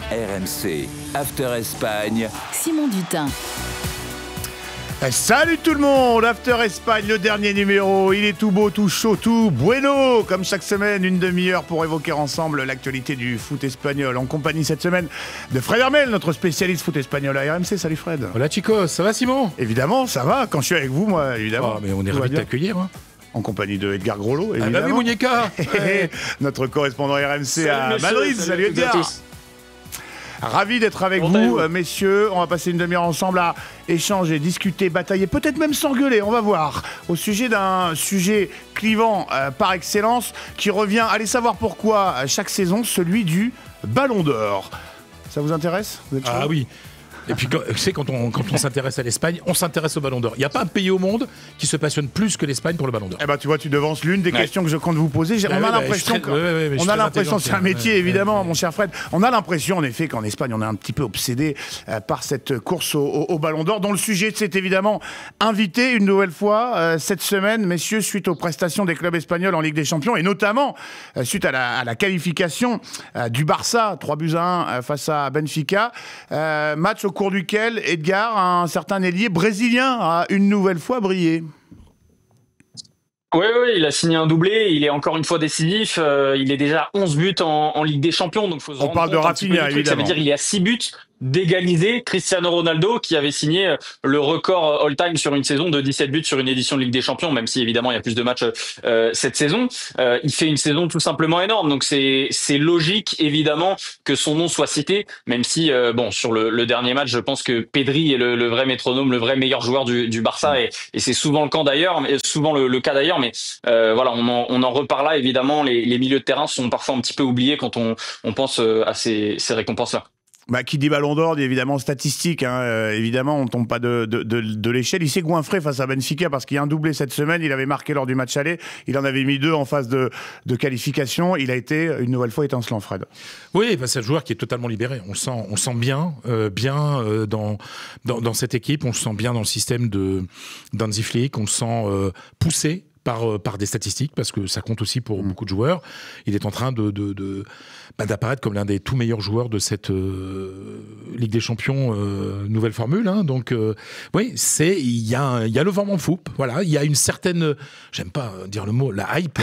RMC, After Espagne. Simon Dutin. Salut tout le monde, After Espagne, le dernier numéro, il est tout beau, tout chaud, tout bueno. Comme chaque semaine, une demi-heure pour évoquer ensemble l'actualité du foot espagnol. En compagnie cette semaine de Fred Hermel, notre spécialiste foot espagnol à RMC. Salut Fred. Hola chicos, ça va Simon? Évidemment, ça va, quand je suis avec vous, moi, évidemment. Oh, mais on est ravis de t'accueillir. Hein. En compagnie de Edgar Grollo, évidemment. Ah bah oui, Mounieka. Notre correspondant RMC à Madrid. Salut Edgar. Ravi d'être avec vous, messieurs. On va passer une demi-heure ensemble à échanger, discuter, batailler, peut-être même s'engueuler, on va voir, au sujet d'un sujet clivant par excellence qui revient, allez savoir pourquoi, chaque saison, celui du Ballon d'Or. Ça vous intéresse? Vous êtes chaud? Ah oui. Et puis, tu sais, quand on s'intéresse à l'Espagne, on s'intéresse au Ballon d'Or. Il n'y a pas un pays au monde qui se passionne plus que l'Espagne pour le Ballon d'Or. Eh ben, tu vois, tu devances l'une des questions que je compte vous poser. On a l'impression, c'est un métier, évidemment, mon cher Fred. On a l'impression, en effet, qu'en Espagne, on est un petit peu obsédé par cette course au Ballon d'Or, dont le sujet s'est évidemment invité une nouvelle fois cette semaine, messieurs, suite aux prestations des clubs espagnols en Ligue des Champions, et notamment suite à la qualification du Barça, 3-1 face à Benfica. Match au cours duquel, Edgar, un certain ailier brésilien, a une nouvelle fois brillé. Oui, il a signé un doublé, il est encore une fois décisif, il est déjà 11 buts en Ligue des Champions, donc faut se On parle de Rafinha, évidemment. Ça veut dire qu'il est à 6 buts d'égaliser Cristiano Ronaldo qui avait signé le record all-time sur une saison de 17 buts sur une édition de Ligue des Champions, même si évidemment il y a plus de matchs cette saison. Il fait une saison tout simplement énorme, donc c'est logique évidemment que son nom soit cité, même si sur le dernier match, je pense que Pedri est le vrai métronome, le vrai meilleur joueur du Barça, et c'est souvent le cas d'ailleurs, le cas d'ailleurs, mais voilà, on en reparle là. Évidemment, les milieux de terrain sont parfois un petit peu oubliés quand on pense à ces récompenses-là. Qui dit Ballon d'Or dit évidemment statistique, évidemment on tombe pas de l'échelle. Il s'est goinfré face à Benfica parce qu'il y a un doublé cette semaine, il avait marqué lors du match aller, il en avait mis 2 en phase de qualification, il a été une nouvelle fois étincelant, Fred. Oui, c'est un joueur qui est totalement libéré, on sent bien dans cette équipe, on le sent bien dans le système d'Hansi Flick, on le sent poussé par des statistiques, parce que ça compte aussi pour beaucoup de joueurs. Il est en train d'apparaître comme l'un des tout meilleurs joueurs de cette Ligue des Champions nouvelle formule. Hein. Donc, oui, il y a le vent en poupe. Voilà, il y a une certaine, j'aime pas dire le mot, la hype.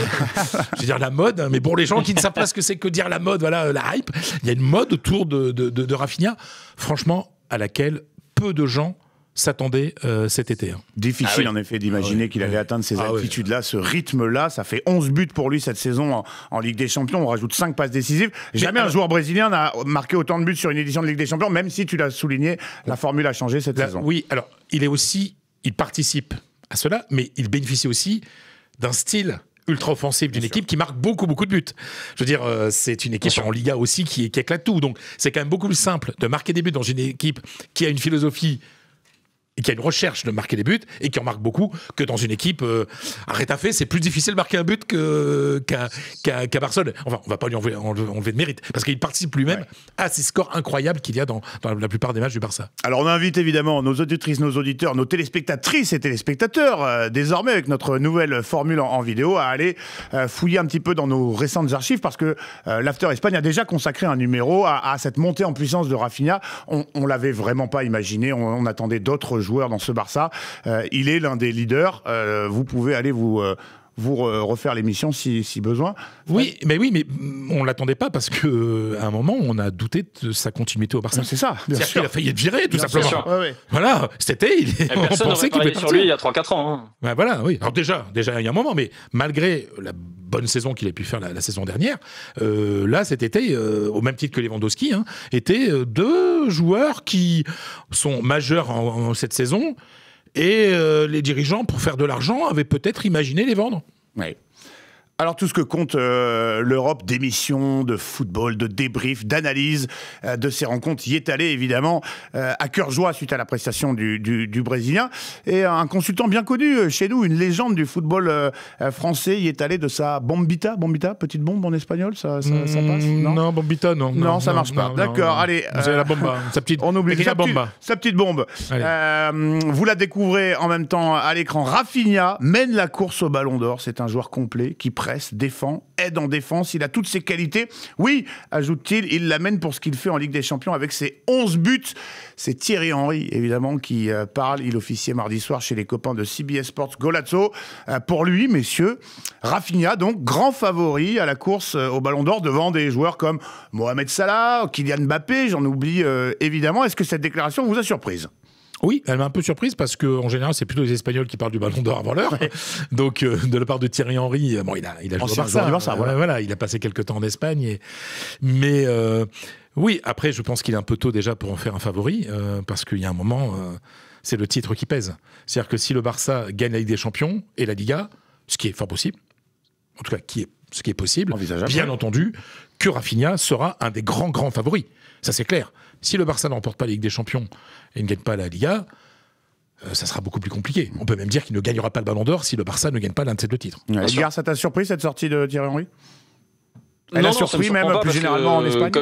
Je veux dire la mode, hein, mais pour les gens qui ne savent pas ce que c'est que dire la mode, voilà, la hype. Il y a une mode autour de Rafinha, franchement, à laquelle peu de gens s'attendait cet été. Hein. Difficile en effet d'imaginer qu'il allait atteindre ces altitudes-là, ce rythme-là. Ça fait 11 buts pour lui cette saison en Ligue des Champions. On rajoute 5 passes décisives. Jamais un joueur brésilien n'a marqué autant de buts sur une édition de Ligue des Champions, même si tu l'as souligné, la formule a changé cette saison. Oui, alors il participe à cela, mais il bénéficie aussi d'un style ultra offensif d'une équipe qui marque beaucoup de buts. Je veux dire, c'est une équipe en Liga aussi qui éclate tout. Donc c'est quand même beaucoup plus simple de marquer des buts dans une équipe qui a une philosophie et qui a une recherche de marquer des buts, et qui en marque beaucoup, que dans une équipe à Retafe, c'est plus difficile de marquer un but qu'à Barcelone. Enfin, on va pas lui enlever de mérite, parce qu'il participe lui-même à ces scores incroyables qu'il y a dans la plupart des matchs du Barça. Alors on invite évidemment nos auditrices, nos auditeurs, nos téléspectatrices et téléspectateurs, désormais avec notre nouvelle formule en vidéo, à aller fouiller un petit peu dans nos récentes archives, parce que l'After Espagne a déjà consacré un numéro à cette montée en puissance de Rafinha. On l'avait vraiment pas imaginé, on attendait d'autres joueur dans ce Barça. Il est l'un des leaders. Vous pouvez aller vous refaire l'émission si besoin. Oui, mais on l'attendait pas, parce que à un moment on a douté de sa continuité au Barça. C'est ça, bien sûr. Il a failli être viré, tout simplement. Ouais. Voilà, c'était. On pensait qu'il pouvait sur lui il y a 3-4 ans. Hein. Ben voilà, oui. Alors déjà il y a un moment, mais malgré la bonne saison qu'il a pu faire la saison dernière, là cet été, au même titre que Lewandowski, étaient 2 joueurs qui sont majeurs en cette saison. Et les dirigeants, pour faire de l'argent, avaient peut-être imaginé les vendre. Oui. Alors tout ce que compte l'Europe d'émissions, de football, de débriefs, d'analyse de ces rencontres y est allé évidemment à cœur joie suite à la prestation du Brésilien. Et un consultant bien connu chez nous, une légende du football français, y est allé de sa bombita, petite bombe en espagnol, ça passe? Non, bombita, non. Non, ça marche pas. D'accord, allez. Vous avez la bomba, on oublie sa petite bombe. Vous la découvrez en même temps à l'écran. Rafinha mène la course au Ballon d'Or. C'est un joueur complet qui presse, défend, aide en défense, il a toutes ses qualités. Oui, ajoute-t-il, il l'amène pour ce qu'il fait en Ligue des Champions avec ses 11 buts. C'est Thierry Henry, évidemment, qui parle. Il officiait mardi soir chez les copains de CBS Sports Golazzo. Pour lui, messieurs, Rafinha, donc, grand favori à la course au Ballon d'Or devant des joueurs comme Mohamed Salah, Kylian Mbappé, j'en oublie évidemment. Est-ce que cette déclaration vous a surprise ? Oui, elle m'a un peu surprise parce qu'en général, c'est plutôt les Espagnols qui parlent du Ballon d'Or avant l'heure. Ouais. Donc, de la part de Thierry Henry, bon, il a joué au Barça. Voilà, il a passé quelques temps en Espagne. Mais oui, après, je pense qu'il est un peu tôt déjà pour en faire un favori parce qu'il y a un moment, c'est le titre qui pèse. C'est-à-dire que si le Barça gagne la Ligue des Champions et la Liga, ce qui est fort possible, en tout cas, ce qui est possible, bien entendu, que Rafinha sera un des grands favoris. Ça, c'est clair. Si le Barça ne remporte pas la Ligue des Champions et ne gagne pas la Liga, ça sera beaucoup plus compliqué. On peut même dire qu'il ne gagnera pas le Ballon d'Or si le Barça ne gagne pas l'un de ces deux titres. Edgar, ça t'a surpris cette sortie de Thierry Henry ? Elle a surpris même plus généralement en Espagne ?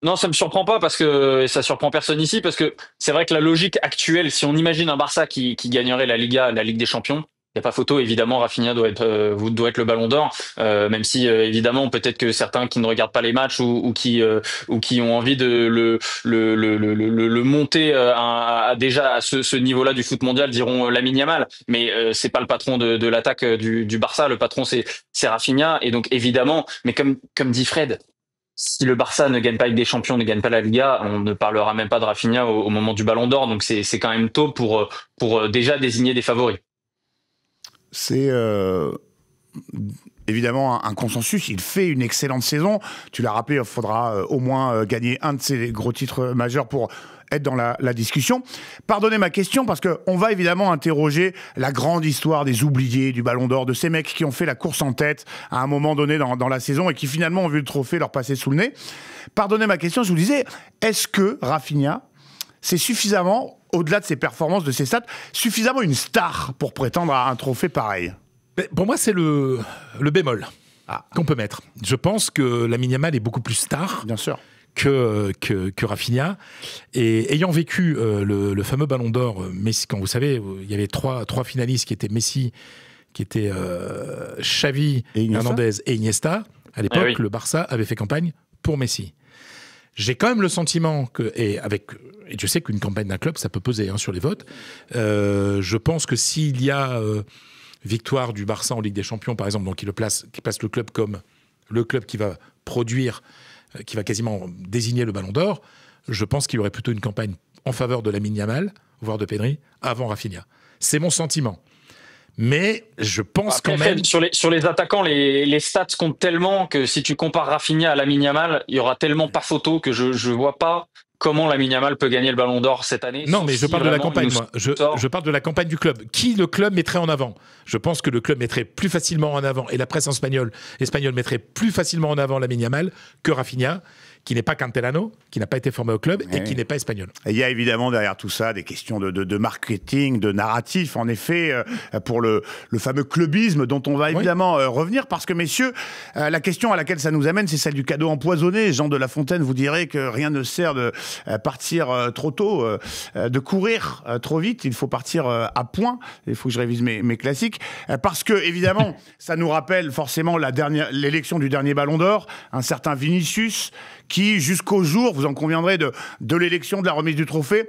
Non, ça me surprend pas parce que et ça surprend personne ici parce que c'est vrai que la logique actuelle, si on imagine un Barça qui gagnerait la Liga, la Ligue des Champions, il n'y a pas photo, évidemment, Rafinha doit être le Ballon d'Or, même si évidemment peut-être que certains qui ne regardent pas les matchs ou qui ont envie de le monter déjà à ce niveau-là du foot mondial diront Lamine Yamal, mais c'est pas le patron de l'attaque du Barça, le patron c'est Rafinha, et donc évidemment, mais comme dit Fred, si le Barça ne gagne pas avec des champions, ne gagne pas la Liga, on ne parlera même pas de Rafinha au moment du Ballon d'Or, donc c'est quand même tôt pour déjà désigner des favoris. C'est évidemment un consensus. Il fait une excellente saison. Tu l'as rappelé, il faudra au moins gagner un de ces gros titres majeurs pour être dans la discussion. Pardonnez ma question parce qu'on va évidemment interroger la grande histoire des oubliés du Ballon d'Or, de ces mecs qui ont fait la course en tête à un moment donné dans la saison et qui finalement ont vu le trophée leur passer sous le nez. Pardonnez ma question, je vous disais, est-ce que Rafinha, c'est suffisamment, au-delà de ses performances, de ses stats, suffisamment une star pour prétendre à un trophée pareil ? Pour moi, c'est le bémol qu'on peut mettre. Je pense que Lamine Yamal est beaucoup plus star. Bien sûr. Que Rafinha. Et ayant vécu le fameux Ballon d'Or, Messi, quand vous savez, il y avait trois finalistes qui étaient Messi, qui étaient Xavi, Hernandez et Iniesta. À l'époque, le Barça avait fait campagne pour Messi. J'ai quand même le sentiment que, et je sais qu'une campagne d'un club, ça peut peser sur les votes. Je pense que s'il y a victoire du Barça en Ligue des Champions, par exemple, donc qui place le club comme le club qui va produire, qui va quasiment désigner le Ballon d'Or, je pense qu'il y aurait plutôt une campagne en faveur de Lamine Yamal, voire de Pedri, avant Rafinha. C'est mon sentiment. Mais je pense quand même... Sur les attaquants, les stats comptent tellement que si tu compares Rafinha à Lamine Yamal, il y aura tellement pas photo que je vois pas comment Lamine Yamal peut gagner le Ballon d'Or cette année. Non, mais je parle de la campagne, moi. Je parle de la campagne du club. Qui le club mettrait en avant ? Je pense que le club mettrait plus facilement en avant, et la presse espagnole mettrait plus facilement en avant Lamine Yamal que Rafinha, qui n'est pas canterano, qui n'a pas été formé au club et qui n'est pas espagnol. Et il y a évidemment derrière tout ça des questions de marketing, de narratif, en effet, pour le fameux clubisme dont on va évidemment revenir, parce que messieurs, la question à laquelle ça nous amène, c'est celle du cadeau empoisonné. Jean de La Fontaine vous dirait que rien ne sert de partir trop tôt, de courir trop vite, il faut partir à point. Il faut que je révise mes classiques, parce que évidemment, ça nous rappelle forcément l'élection du dernier Ballon d'Or, un certain Vinicius, qui, jusqu'au jour, vous en conviendrez, de l'élection, de la remise du trophée,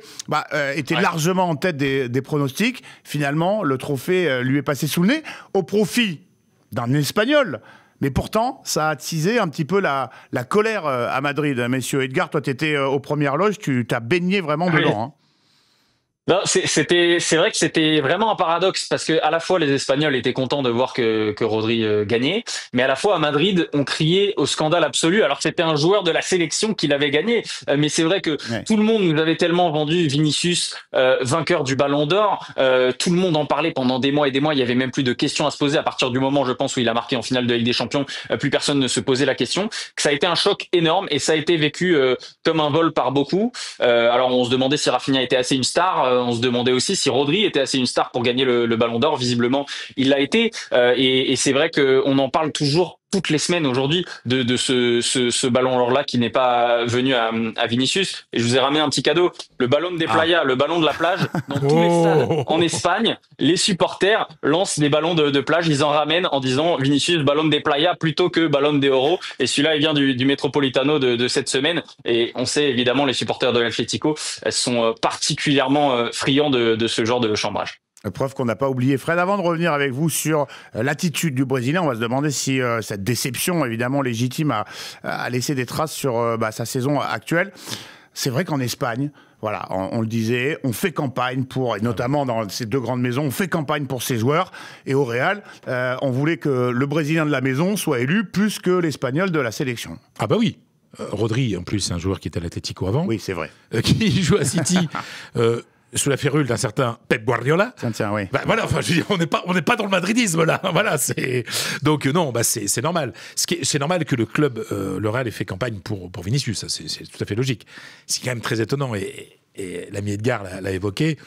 était largement en tête des pronostics. Finalement, le trophée lui est passé sous le nez, au profit d'un Espagnol. Mais pourtant, ça a attisé un petit peu la colère à Madrid, messieurs. Edgar, toi, tu étais aux premières loges, tu t'as baigné vraiment dedans. Hein. Non, c'est vrai que c'était vraiment un paradoxe parce que à la fois les Espagnols étaient contents de voir que Rodri gagnait, mais à la fois à Madrid on criait au scandale absolu. Alors c'était un joueur de la sélection qui l'avait gagné, mais c'est vrai que tout le monde nous avait tellement vendu Vinicius vainqueur du Ballon d'Or. Tout le monde en parlait pendant des mois et des mois. Il y avait même plus de questions à se poser à partir du moment, je pense, où il a marqué en finale de Ligue des Champions. Plus personne ne se posait la question. Que ça a été un choc énorme et ça a été vécu comme un vol par beaucoup. Alors on se demandait si Rafinha était assez une star. On se demandait aussi si Rodri était assez une star pour gagner le Ballon d'Or. Visiblement, il l'a été. Et c'est vrai qu'on en parle toujours toutes les semaines aujourd'hui de ce ballon d'or là qui n'est pas venu à Vinicius. Et je vous ai ramené un petit cadeau, le ballon des playas, le ballon de la plage. Dans tous les stades en Espagne, les supporters lancent des ballons de plage, ils en ramènent en disant Vinicius ballon des playas plutôt que ballon de oro. Et celui-là il vient du Metropolitano de cette semaine. Et on sait évidemment les supporters de l'Atlético sont particulièrement friands de ce genre de chambrage. Preuve qu'on n'a pas oublié. Fred, avant de revenir avec vous sur l'attitude du Brésilien, on va se demander si cette déception, évidemment légitime, a laissé des traces sur sa saison actuelle. C'est vrai qu'en Espagne, voilà, on le disait, on fait campagne pour, et notamment dans ces deux grandes maisons, on fait campagne pour ses joueurs. Et au Real, on voulait que le Brésilien de la maison soit élu plus que l'Espagnol de la sélection. Ah bah oui. Rodri, en plus, c'est un joueur qui était à l'Atlético avant. Oui, c'est vrai. Qui joue à City. Sous la férule d'un certain Pep Guardiola. Tiens, oui. Bah, voilà, enfin, je veux dire, on n'est pas dans le madridisme là. Voilà, donc non, c'est normal. C'est normal que le club, le Real, ait fait campagne pour Vinicius. Ça, c'est tout à fait logique. C'est quand même très étonnant et l'ami Edgar l'a évoqué,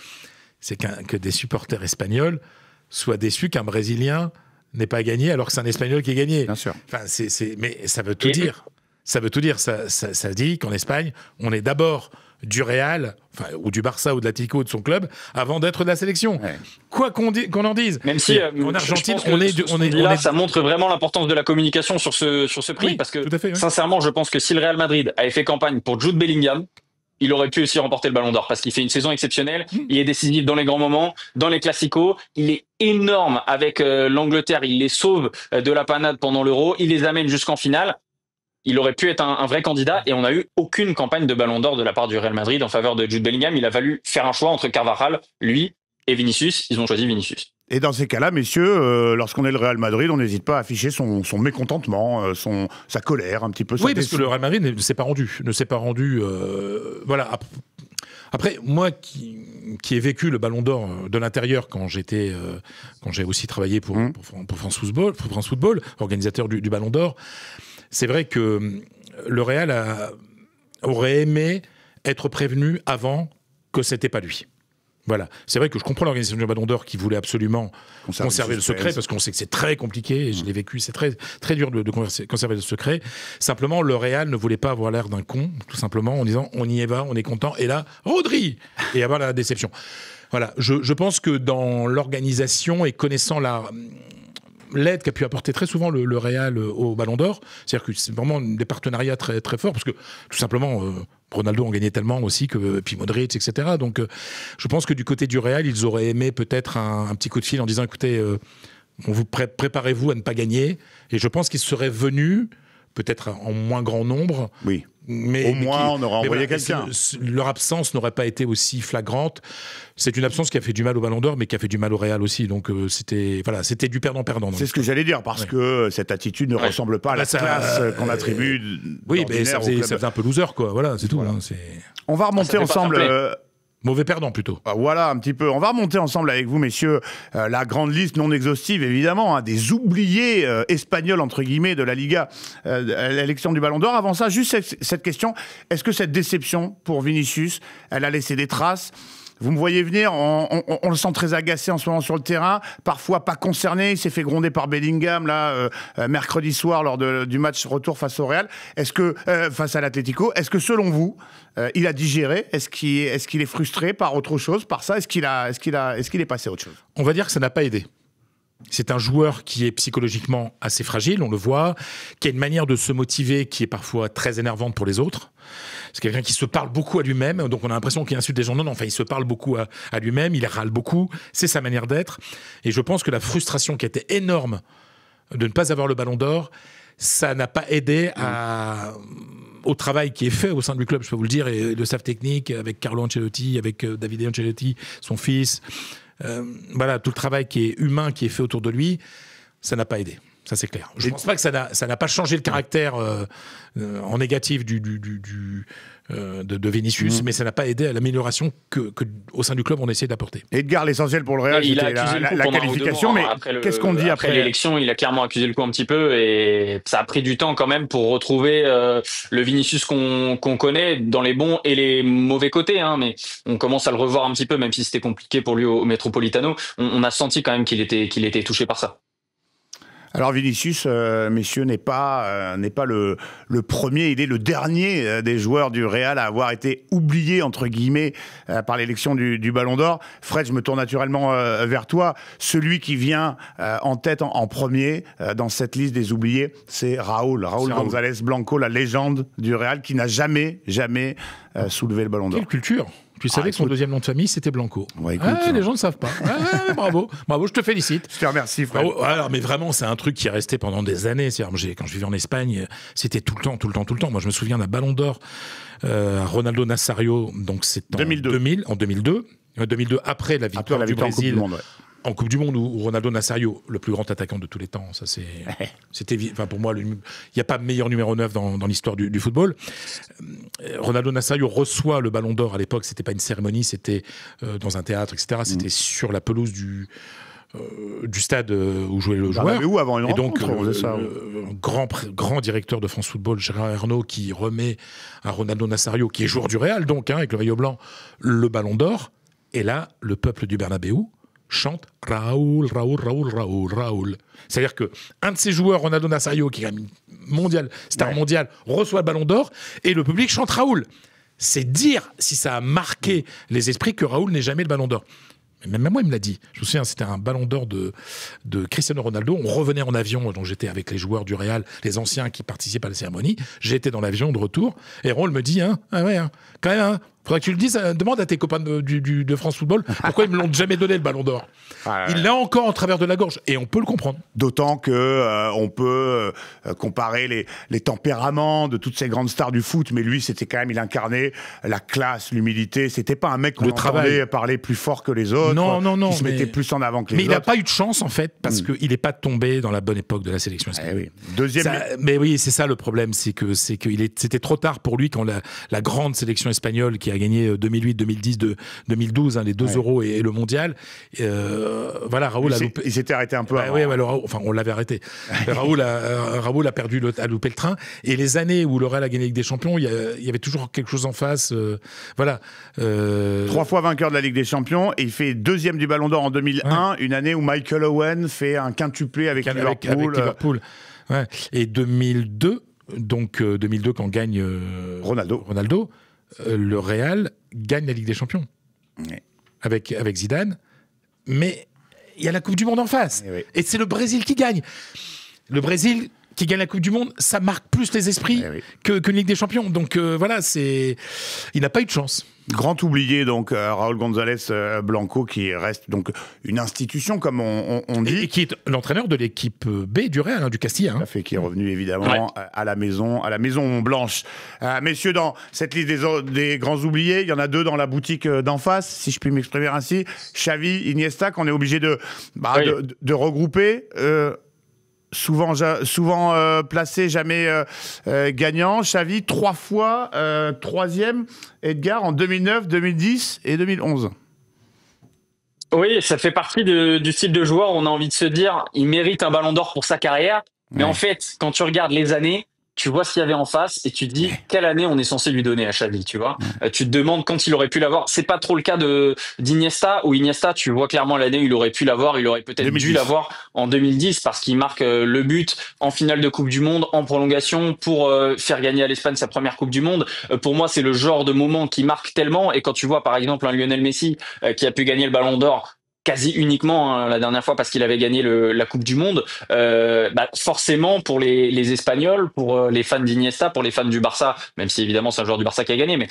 c'est que des supporters espagnols soient déçus qu'un Brésilien n'ait pas gagné alors que c'est un Espagnol qui a gagné. Bien sûr. Enfin, mais ça veut tout dire. Ça veut tout dire. Ça dit qu'en Espagne, on est d'abord du Real, ou du Barça ou de l'Atlético de son club, avant d'être de la sélection. Ouais. Quoi qu'on en dise. Même si en Argentine, ça montre vraiment l'importance de la communication sur ce prix, parce que sincèrement, je pense que si le Real Madrid avait fait campagne pour Jude Bellingham, il aurait pu aussi remporter le Ballon d'Or parce qu'il fait une saison exceptionnelle. Il est décisif dans les grands moments, dans les classicos. Il est énorme avec l'Angleterre. Il les sauve de la panade pendant l'Euro. Il les amène jusqu'en finale. Il aurait pu être un vrai candidat et on n'a eu aucune campagne de Ballon d'Or de la part du Real Madrid en faveur de Jude Bellingham. Il a fallu faire un choix entre Carvajal, lui et Vinicius. Ils ont choisi Vinicius. Et dans ces cas-là, messieurs, lorsqu'on est le Real Madrid, on n'hésite pas à afficher son mécontentement, sa colère, un petit peu. Oui, parce que le Real Madrid ne s'est pas rendu. Voilà. Après, moi qui ai vécu le Ballon d'Or de l'intérieur quand j'ai aussi travaillé pour France Football, organisateur du Ballon d'Or, c'est vrai que le Real aurait aimé être prévenu avant que c'était pas lui. Voilà. C'est vrai que je comprends l'organisation du Ballon d'Or qui voulait absolument conserver le secret, parce qu'on sait que c'est très compliqué, et je l'ai vécu, c'est très, très dur de conserver le secret. Simplement, le Real ne voulait pas avoir l'air d'un con, tout simplement, en disant on y va, on est content, et là, Rodri, et avoir la déception. Voilà. Je pense que dans l'organisation et connaissant l'aide qu'a pu apporter très souvent le Real au Ballon d'Or, c'est-à-dire que c'est vraiment des partenariats très, très forts, parce que tout simplement, Ronaldo en gagnait tellement aussi, puis Modric, etc. Donc je pense que du côté du Real, ils auraient aimé peut-être un petit coup de fil en disant, écoutez, préparez-vous à ne pas gagner, et je pense qu'ils seraient venus, peut-être en moins grand nombre. Oui. Au moins, on aurait envoyé quelqu'un. Leur absence n'aurait pas été aussi flagrante. C'est une absence qui a fait du mal au Ballon d'Or, mais qui a fait du mal au Real aussi. Donc c'était du perdant-perdant. C'est ce que j'allais dire, parce que cette attitude ne ressemble pas à la classe qu'on attribue. Oui, mais ça faisait un peu loser, quoi. Voilà, c'est tout. Voilà. Hein, on va remonter ensemble. Mauvais perdant, plutôt. Voilà, un petit peu. On va remonter ensemble avec vous, messieurs, la grande liste non exhaustive, évidemment, des oubliés espagnols, entre guillemets, de la Liga, à l'élection du Ballon d'Or. Avant ça, juste cette question. Est-ce que cette déception pour Vinicius, elle a laissé des traces ? Vous me voyez venir, on le sent très agacé en ce moment sur le terrain, parfois pas concerné, il s'est fait gronder par Bellingham là mercredi soir lors du match retour face au Real. Est-ce que face à l'Atlético, est-ce que selon vous, il a digéré ? Est-ce qu'il est frustré par autre chose, par ça ? Est-ce qu'il est passé à autre chose ? On va dire que ça n'a pas aidé. C'est un joueur qui est psychologiquement assez fragile, on le voit, qui a une manière de se motiver qui est parfois très énervante pour les autres. C'est quelqu'un qui se parle beaucoup à lui-même, donc on a l'impression qu'il insulte des gens. Non, enfin, il se parle beaucoup à lui-même, il râle beaucoup, c'est sa manière d'être. Et je pense que la frustration qui était énorme de ne pas avoir le Ballon d'Or, ça n'a pas aidé au travail qui est fait au sein du club, je peux vous le dire, et le staff technique, avec Carlo Ancelotti, avec Davide Ancelotti, son fils. Voilà, tout le travail qui est humain, qui est fait autour de lui, ça n'a pas aidé. Ça, c'est clair. Je ne pense pas que ça n'a pas changé le caractère en négatif de Vinicius, mais ça n'a pas aidé à l'amélioration qu'au sein du club, on essaie d'apporter. Edgar, l'essentiel pour le Real, c'était la qualification, mais qu'est-ce qu'on dit après l'élection, il a clairement accusé le coup un petit peu, et ça a pris du temps quand même pour retrouver le Vinicius qu'on connaît dans les bons et les mauvais côtés, hein, mais on commence à le revoir un petit peu, même si c'était compliqué pour lui au Metropolitano. On a senti quand même qu'il était touché par ça. Alors Vinicius, messieurs, n'est pas le premier, il est le dernier des joueurs du Real à avoir été oublié, entre guillemets, par l'élection du Ballon d'Or. Fred, je me tourne naturellement vers toi. Celui qui vient en tête en premier dans cette liste des oubliés, c'est Raúl González Blanco, la légende du Real, qui n'a jamais soulevé le Ballon d'Or. Quelle culture! Tu savais que son deuxième nom de famille, c'était Blanco. Ouais, écoute, les gens ne savent pas. Bravo, je te félicite. Je te remercie, Fred. Alors, mais vraiment, c'est un truc qui est resté pendant des années. Quand je vivais en Espagne, c'était tout le temps. Moi, je me souviens d'un Ballon d'Or à Ronaldo Nazario, donc c'est en 2002, après la victoire du Brésil. En Coupe du Monde, où Ronaldo Nazario, le plus grand attaquant de tous les temps, ça c'était, pour moi, il n'y a pas meilleur numéro 9 dans l'histoire du football. Ronaldo Nazario reçoit le Ballon d'Or à l'époque, c'était pas une cérémonie, c'était dans un théâtre, etc. C'était sur la pelouse du stade où jouait le joueur. Avant une rencontre, et donc, grand directeur de France Football, Gérard Ernaud, qui remet à Ronaldo Nazario, qui est joueur du Real, donc, avec le maillot blanc, le Ballon d'Or. Et là, le peuple du Bernabéu chante Raúl. C'est-à-dire qu'un de ces joueurs, Ronaldo Nazario, qui est star mondial, reçoit le Ballon d'Or et le public chante Raúl. C'est dire si ça a marqué les esprits que Raúl n'ait jamais le Ballon d'Or. Même moi, il me l'a dit. Je me souviens, c'était un Ballon d'Or de Cristiano Ronaldo. On revenait en avion, donc j'étais avec les joueurs du Real, les anciens qui participent à la cérémonie. J'étais dans l'avion de retour et Raúl me dit quand même, faudrait que tu le dises, demande à tes copains de France Football pourquoi ils me l'ont jamais donné le Ballon d'Or. Il l'a encore en travers de la gorge et on peut le comprendre. D'autant que on peut comparer les tempéraments de toutes ces grandes stars du foot, mais lui, c'était quand même, il incarnait la classe, l'humilité. C'était pas un mec qu'on entendait parler plus fort que les autres. Non, qui se mettait plus en avant que les autres. Mais il n'a pas eu de chance en fait parce qu'il n'est pas tombé dans la bonne époque de la sélection espagnole. Mais oui, c'est ça le problème, c'était trop tard pour lui quand la grande sélection espagnole qui a gagné 2008, 2010, 2012, les 2 euros et le mondial. Raúl a loupé. Il s'était arrêté un peu avant. On l'avait arrêté. Raúl a loupé le train. Et les années où le Real a gagné Ligue des Champions, il y avait toujours quelque chose en face. 3 fois vainqueur de la Ligue des Champions et il fait 2e du Ballon d'Or en 2001, une année où Michael Owen fait un quintuplé avec Liverpool. Et 2002, quand gagne Ronaldo, le Real gagne la Ligue des Champions avec Zidane, mais il y a la Coupe du Monde en face. Et c'est le Brésil qui gagne. Le Brésil qui gagne la Coupe du Monde, ça marque plus les esprits qu'une Ligue des Champions. Donc il n'a pas eu de chance. Grand oublié, donc, Raúl González Blanco, qui reste donc une institution, comme on dit. Et qui est l'entraîneur de l'équipe B du Real, du Castilla. Tout à fait, qui est revenu évidemment à la Maison Blanche. Messieurs, dans cette liste des grands oubliés, il y en a 2 dans la boutique d'en face, si je puis m'exprimer ainsi. Xavi, Iniesta, qu'on est obligé de regrouper. Souvent placé, jamais gagnant. Xavi, 3 fois 3e. Edgar, en 2009, 2010 et 2011. Oui, ça fait partie du style de joueur. On a envie de se dire, il mérite un Ballon d'Or pour sa carrière. Mais en fait, quand tu regardes les années, tu vois ce qu'il y avait en face et tu te dis quelle année on est censé lui donner à Xavi, tu vois. Tu te demandes quand il aurait pu l'avoir. C'est pas trop le cas d'Iniesta, où Iniesta, tu vois clairement l'année où il aurait pu l'avoir. Il aurait peut-être dû l'avoir en 2010 parce qu'il marque le but en finale de Coupe du Monde, en prolongation, pour faire gagner à l'Espagne sa première Coupe du Monde. Pour moi, c'est le genre de moment qui marque tellement. Et quand tu vois par exemple un Lionel Messi qui a pu gagner le Ballon d'Or quasi uniquement la dernière fois parce qu'il avait gagné la Coupe du Monde, forcément pour les Espagnols, pour les fans d'Iniesta, pour les fans du Barça, même si évidemment c'est un joueur du Barça qui a gagné, mais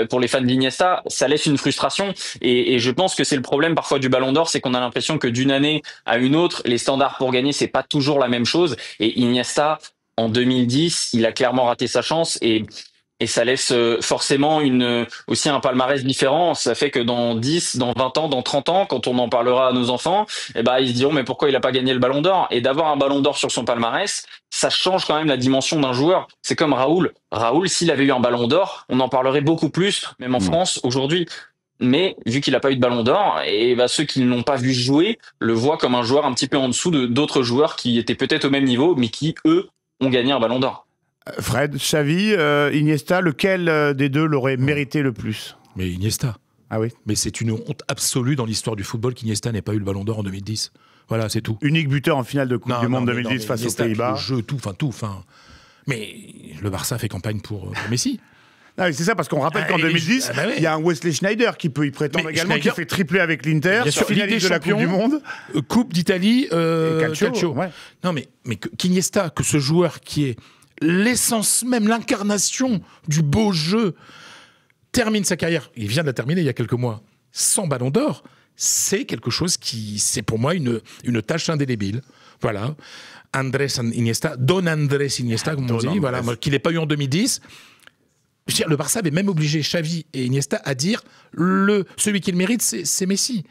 pour les fans d'Iniesta, ça laisse une frustration et je pense que c'est le problème parfois du Ballon d'Or, c'est qu'on a l'impression que d'une année à une autre, les standards pour gagner, c'est pas toujours la même chose et Iniesta, en 2010, il a clairement raté sa chance et ça laisse forcément aussi un palmarès différent. Ça fait que dans 10, dans 20 ans, dans 30 ans, quand on en parlera à nos enfants, ils se diront mais pourquoi il a pas gagné le Ballon d'Or? Et d'avoir un Ballon d'Or sur son palmarès, ça change quand même la dimension d'un joueur. C'est comme Raúl. Raúl, s'il avait eu un Ballon d'Or, on en parlerait beaucoup plus, même en France aujourd'hui. Mais vu qu'il n'a pas eu de Ballon d'Or, et ceux qui ne l'ont pas vu jouer le voient comme un joueur un petit peu en dessous d'autres joueurs qui étaient peut-être au même niveau, mais qui, eux, ont gagné un Ballon d'Or. Fred, Xavi, Iniesta, lequel des deux l'aurait mérité le plus? Mais Iniesta. Ah oui. Mais c'est une honte absolue dans l'histoire du football qu'Iniesta n'ait pas eu le Ballon d'Or en 2010. Voilà, c'est tout. Unique buteur en finale de Coupe du Monde 2010 face aux Pays-Bas. Le jeu, tout. Mais le Barça fait campagne pour Messi. Ah oui, c'est ça, parce qu'on rappelle qu'en 2010, il y a un Wesley Schneider qui peut y prétendre également, qui fait tripler avec l'Inter, finaliste de la Coupe du Monde. Coupe d'Italie, Calcio. Ouais. Non, mais qu'Iniesta, que ce joueur qui est l'essence même, l'incarnation du beau jeu, termine sa carrière, il vient de la terminer il y a quelques mois, sans ballon d'or, c'est quelque chose c'est pour moi une tâche indélébile. Voilà. Don Andrés Iniesta, comme on dit, voilà, qu'il n'ait pas eu en 2010. Le Barça avait même obligé Xavi et Iniesta à dire celui qui le mérite, c'est Messi.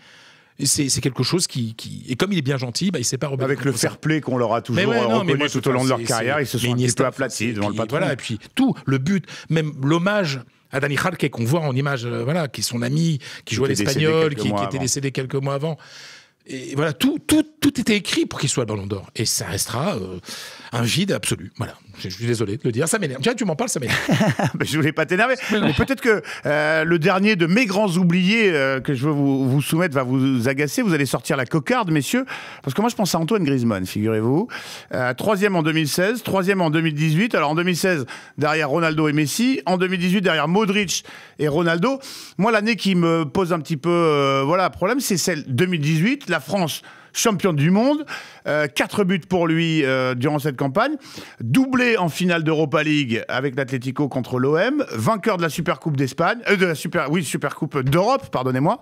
C'est quelque chose qui et comme il est bien gentil, il sait pas remettre avec le fair play qu'on leur a toujours reconnu tout au long de leur carrière, ils se sont un petit peu aplatis devant le patron. Voilà, et puis tout, le but, même l'hommage à Dani Jarque qu'on voit en image, qui est son ami, qui jouait l'espagnol, qui était décédé quelques mois avant. Et voilà, tout était écrit pour qu'il soit le Ballon d'Or. Et ça restera un vide absolu. Voilà, je suis désolé de le dire. Ça m'énerve. Tiens, tu m'en parles, ça m'énerve. Je voulais pas t'énerver. Mais peut-être que le dernier de mes grands oubliés que je veux vous soumettre va vous agacer. Vous allez sortir la cocarde, messieurs. Parce que moi, je pense à Antoine Griezmann, figurez-vous. 3e en 2016, 3e en 2018. Alors en 2016, derrière Ronaldo et Messi. En 2018, derrière Modric et Ronaldo. Moi, l'année qui me pose un petit peu problème, c'est celle 2018. La France, championne du monde, 4 buts pour lui durant cette campagne, doublé en finale d'Europa League avec l'Atlético contre l'OM, vainqueur de la Supercoupe d'Espagne, Supercoupe d'Europe, pardonnez-moi,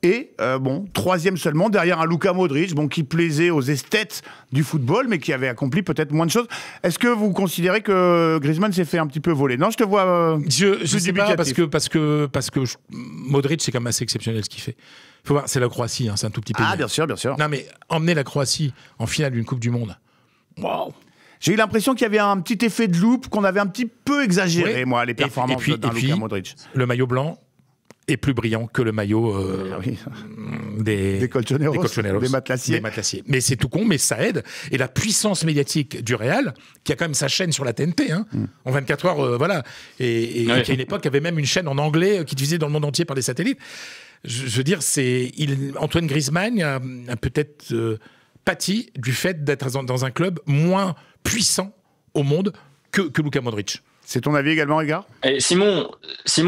et 3e seulement derrière un Luka Modric, qui plaisait aux esthètes du football, mais qui avait accompli peut-être moins de choses. Est-ce que vous considérez que Griezmann s'est fait un petit peu voler? Non, je te vois. Je sais pas, parce que Modric, c'est quand même assez exceptionnel ce qu'il fait. Faut voir, c'est la Croatie, c'est un tout petit pays. Ah, bien sûr. Non, mais emmener la Croatie en finale d'une Coupe du Monde. Waouh! J'ai eu l'impression qu'il y avait un petit effet de loupe, qu'on avait un petit peu exagéré, les performances d'un Luka Modric. Le maillot blanc est plus brillant que le maillot des Colchoneros, des Matelassiers. Mais c'est tout con, mais ça aide. Et la puissance médiatique du Real, qui a quand même sa chaîne sur la TNT, en 24 heures, et qui à une époque avait même une chaîne en anglais qui diffusait dans le monde entier par des satellites. Je veux dire, Antoine Griezmann a peut-être pâti du fait d'être dans un club moins puissant au monde que Luka Modric. C'est ton avis également, Edgar? Et Simon,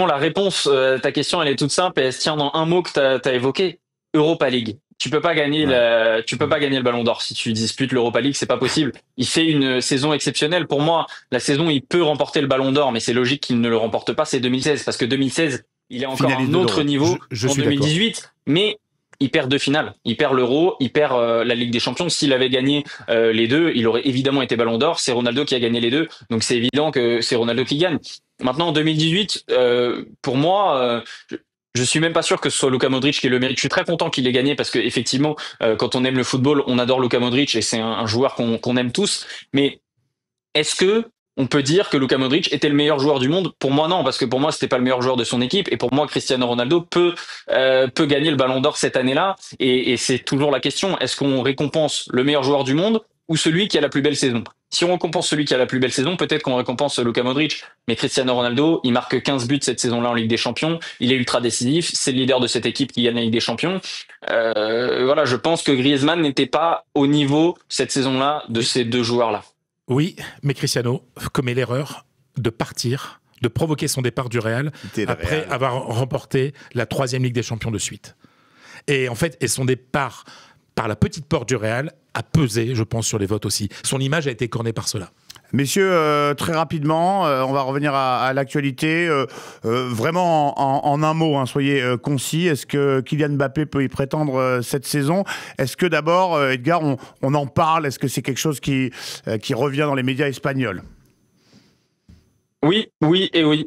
la réponse à ta question, elle est toute simple et elle se tient dans un mot que tu as évoqué, Europa League. Tu peux pas gagner le Ballon d'Or si tu disputes l'Europa League, c'est pas possible. Il fait une saison exceptionnelle. Pour moi, la saison, il peut remporter le Ballon d'Or, mais c'est logique qu'il ne le remporte pas. C'est 2016, parce que 2016, il est encore à un autre niveau en 2018, mais il perd 2 finales. Il perd l'Euro, il perd la Ligue des Champions. S'il avait gagné les deux, il aurait évidemment été Ballon d'Or. C'est Ronaldo qui a gagné les deux, donc c'est évident que c'est Ronaldo qui gagne. Maintenant, en 2018, pour moi, je suis même pas sûr que ce soit Luka Modric qui le mérite. Je suis très content qu'il ait gagné parce que effectivement, quand on aime le football, on adore Luka Modric et c'est un joueur qu'on aime tous. Mais est-ce que on peut dire que Luka Modric était le meilleur joueur du monde? Pour moi, non, parce que pour moi, c'était pas le meilleur joueur de son équipe. Et pour moi, Cristiano Ronaldo peut gagner le Ballon d'Or cette année-là. Et c'est toujours la question. Est-ce qu'on récompense le meilleur joueur du monde ou celui qui a la plus belle saison? Si on récompense celui qui a la plus belle saison, peut-être qu'on récompense Luka Modric. Mais Cristiano Ronaldo, il marque 15 buts cette saison-là en Ligue des Champions. Il est ultra décisif. C'est le leader de cette équipe qui gagne la Ligue des Champions. Je pense que Griezmann n'était pas au niveau cette saison-là de ces deux joueurs-là. Oui, mais Cristiano commet l'erreur de partir, de provoquer son départ du Real après avoir remporté la 3e Ligue des Champions de suite. Et en fait, son départ par la petite porte du Real a pesé, je pense, sur les votes aussi. Son image a été cornée par cela. Messieurs, très rapidement, on va revenir à l'actualité. Vraiment en un mot, soyez concis. Est-ce que Kylian Mbappé peut y prétendre cette saison? Est-ce que d'abord, Edgar, on en parle? Est-ce que c'est quelque chose qui revient dans les médias espagnols? Oui,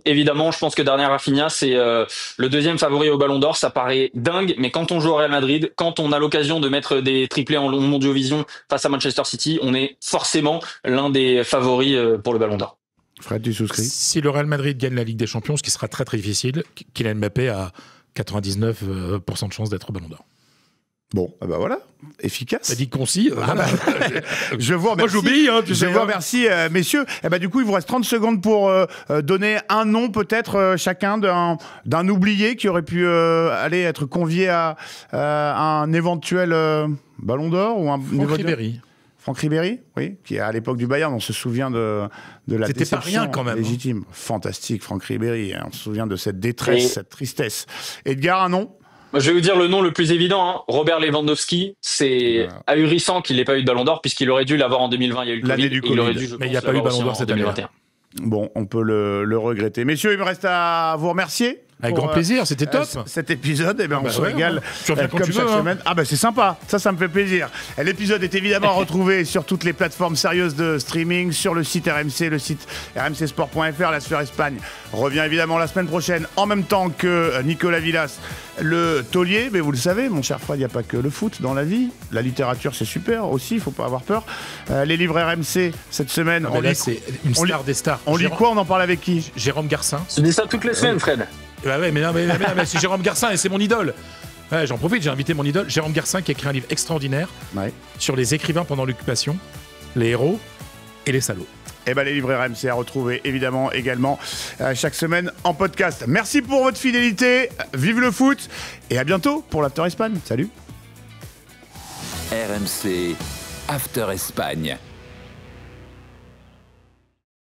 évidemment. Je pense que dernier Rafinha, c'est le deuxième favori au Ballon d'Or. Ça paraît dingue, mais quand on joue au Real Madrid, quand on a l'occasion de mettre des triplés en Mondiovision face à Manchester City, on est forcément l'un des favoris pour le Ballon d'Or. Fred, tu souscris? Si le Real Madrid gagne la Ligue des Champions, ce qui sera très très difficile, Kylian Mbappé a 99% de chances d'être au Ballon d'Or. Bon, bah voilà, efficace. T'as dit concis. Je vous remercie. Moi, j'oublie, hein, tu sais. Je vous remercie, messieurs. Et bah, du coup, il vous reste 30 secondes pour donner un nom, peut-être, chacun d'un oublié qui aurait pu aller être convié à un éventuel Ballon d'Or ou un Franck Ribéry. Franck Ribéry, oui, qui à l'époque du Bayern, on se souvient de la C'était pas rien quand même. Légitime. Fantastique, Franck Ribéry. On se souvient de cette détresse, cette tristesse. Edgar, un nom? Je vais vous dire le nom le plus évident, hein. Robert Lewandowski. C'est ahurissant qu'il n'ait pas eu de Ballon d'Or puisqu'il aurait dû l'avoir en 2020. Il y a eu le L'année du Covid. Il aurait dû, mais il n'y a pas eu de Ballon d'Or cette année. Bon, on peut le regretter. Messieurs, il me reste à vous remercier. Avec grand plaisir, c'était top. Cet épisode, on se régale tu reviens comme chaque semaine. Ah bah c'est sympa, ça me fait plaisir. L'épisode est évidemment retrouvé sur toutes les plateformes sérieuses de streaming, sur le site RMC, le site rmcsport.fr. La Sphère Espagne revient évidemment la semaine prochaine, en même temps que Nicolas Villas, le taulier. Mais vous le savez, mon cher Fred, il n'y a pas que le foot dans la vie. La littérature, c'est super aussi, il ne faut pas avoir peur. Les livres RMC, cette semaine, c'est une star des stars. On lit quoi? On en parle avec qui? Jérôme Garcin. Je dis ça toutes les semaines, Fred. Bah ouais, mais c'est Jérôme Garcin et c'est mon idole. Ouais, j'en profite, j'ai invité mon idole, Jérôme Garcin, qui a écrit un livre extraordinaire sur les écrivains pendant l'occupation, les héros et les salauds. Et les livres RMC à retrouver évidemment également chaque semaine en podcast. Merci pour votre fidélité, vive le foot et à bientôt pour l'After Espagne. Salut. RMC After Espagne.